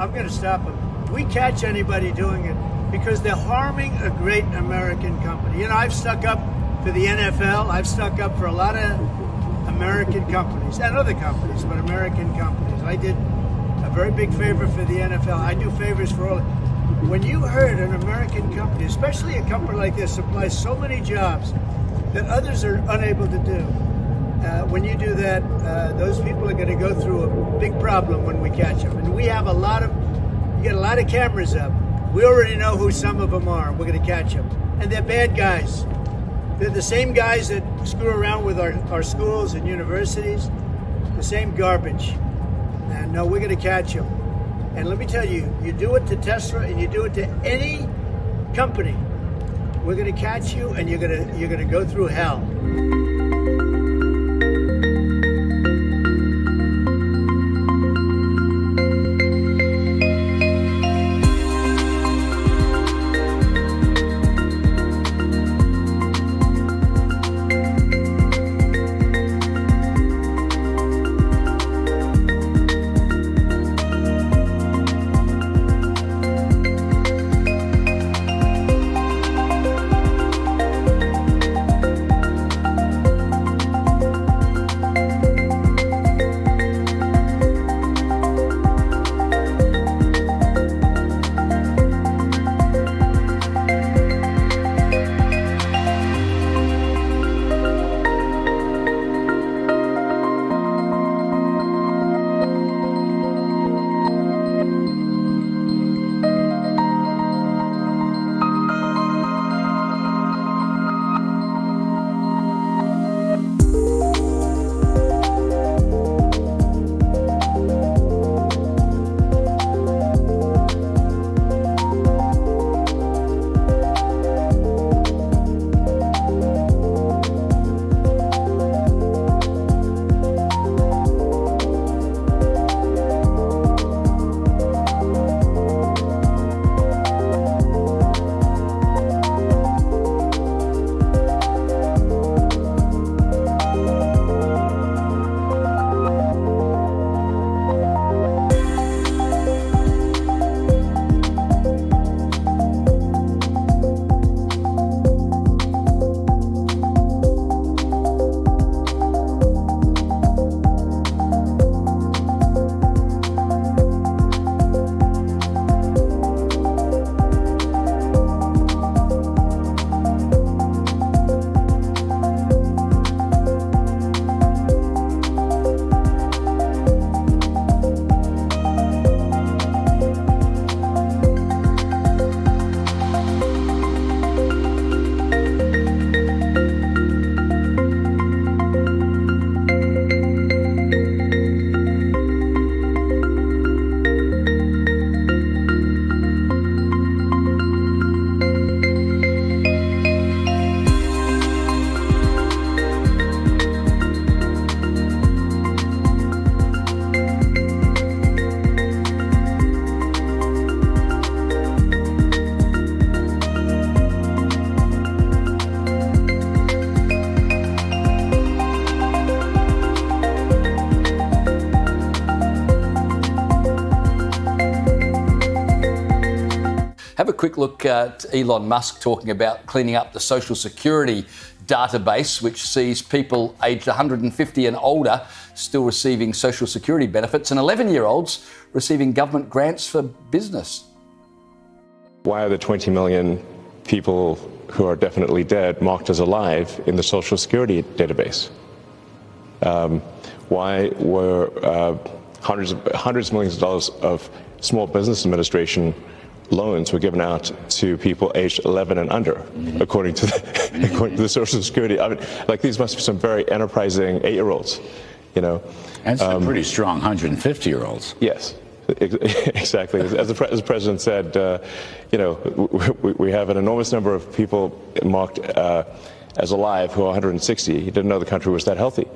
I'm going to stop them. We catch anybody doing it because they're harming a great American company. You know, I've stuck up for the NFL. I've stuck up for a lot of American companies and other companies, but American companies. I did a very big favor for the NFL. I do favors for all. When you heard an American company, especially a company like this, supplies so many jobs that others are unable to do, when you do that, those people are going to go through a big problem when we catch them. And we have you get a lot of cameras up. We already know who some of them are. We're going to catch them. And they're bad guys. They're the same guys that screw around with our schools and universities, the same garbage. And no, we're going to catch them. And let me tell you, you do it to Tesla and you do it to any company, we're going to catch you and you're going to go through hell. Have a quick look at Elon Musk talking about cleaning up the Social Security database, which sees people aged 150 and older still receiving Social Security benefits and 11-year-olds receiving government grants for business. Why are the 20 million people who are definitely dead marked as alive in the Social Security database? Why were hundreds of millions of dollars of Small Business Administration loans were given out to people aged 11 and under, according to the Social Security? I mean, like, these must be some very enterprising 8-year-olds, you know. And some pretty strong 150-year-olds. Yes, exactly. As the president said, you know, we have an enormous number of people marked as alive who are 160. He didn't know the country was that healthy.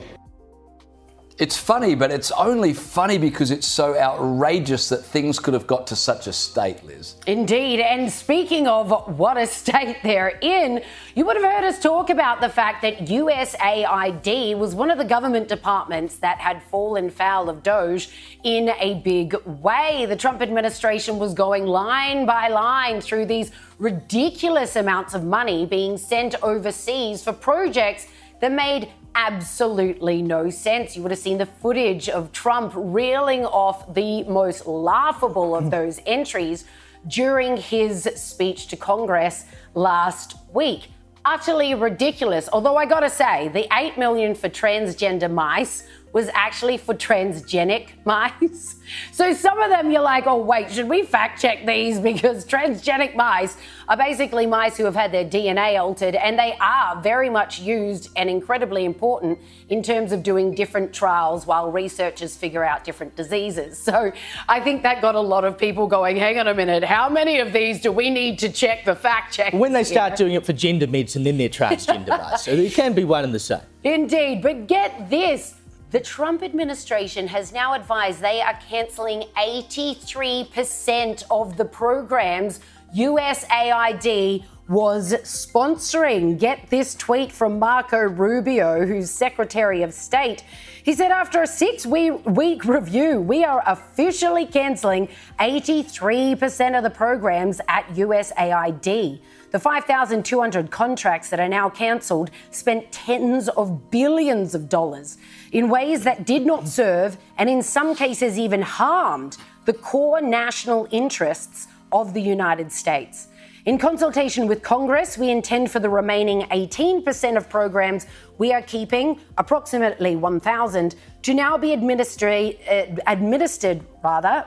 It's funny, but it's only funny because it's so outrageous that things could have got to such a state, Liz. Indeed. And speaking of what a state they're in, you would have heard us talk about the fact that USAID was one of the government departments that had fallen foul of DOGE in a big way. The Trump administration was going line by line through these ridiculous amounts of money being sent overseas for projects that made absolutely no sense. You would have seen the footage of Trump reeling off the most laughable of those entries during his speech to Congress last week. Utterly ridiculous. Although I gotta say, the $8 million for transgender mice was actually for transgenic mice. So some of them you're like, oh wait, should we fact check these? Because transgenic mice are basically mice who have had their DNA altered, and they are very much used and incredibly important in terms of doing different trials while researchers figure out different diseases. So I think that got a lot of people going, hang on a minute, how many of these do we need to check the fact check? When they start doing it for gender medicine, then they're transgender mice. So it can be one and the same. Indeed, but get this. The Trump administration has now advised they are cancelling 83% of the programs USAID was sponsoring. Get this tweet from Marco Rubio, who's Secretary of State. He said, after a 6-week review, we are officially cancelling 83% of the programs at USAID. The 5,200 contracts that are now cancelled spent tens of billions of dollars in ways that did not serve, and in some cases even harmed, the core national interests of the United States. In consultation with Congress, we intend for the remaining 18% of programs we are keeping, approximately 1,000, to now be administered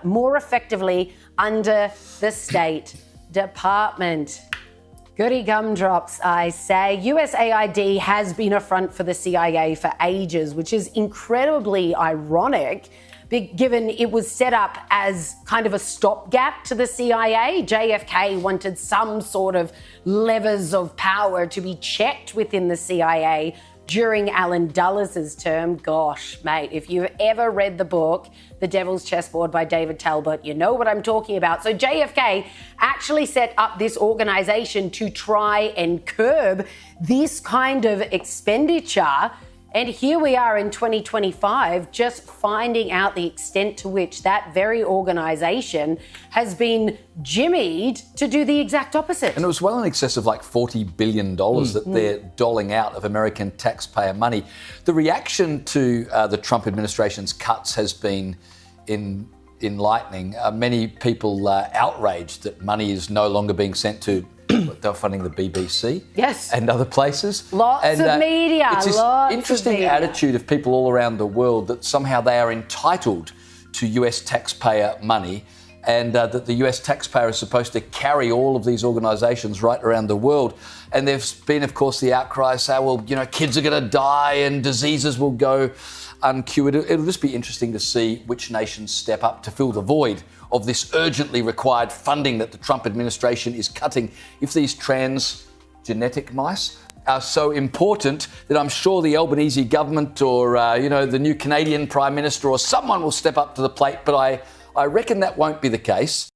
more effectively under the State Department. Goody gumdrops, I say. USAID has been a front for the CIA for ages, which is incredibly ironic, given it was set up as kind of a stopgap to the CIA. JFK wanted some sort of levers of power to be checked within the CIA during Alan Dulles' term. Gosh, mate, if you've ever read the book, The Devil's Chessboard by David Talbot, you know what I'm talking about. So JFK actually set up this organization to try and curb this kind of expenditure. And here we are in 2025, just finding out the extent to which that very organisation has been jimmied to do the exact opposite. And it was well in excess of like $40 billion that they're doling out of American taxpayer money. The reaction to the Trump administration's cuts has been enlightening. Many people outraged that money is no longer being sent to they're funding the BBC, yes, and other places. Lots of media. It's this interesting attitude of people all around the world that somehow they are entitled to US taxpayer money, and that the US taxpayer is supposed to carry all of these organisations right around the world. And there's been, of course, the outcry say, well, you know, kids are going to die and diseases will go uncured. It'll just be interesting to see which nations step up to fill the void of this urgently required funding that the Trump administration is cutting. If these transgenic mice are so important, that I'm sure the Albanese government or, the new Canadian Prime Minister or someone will step up to the plate, but I reckon that won't be the case.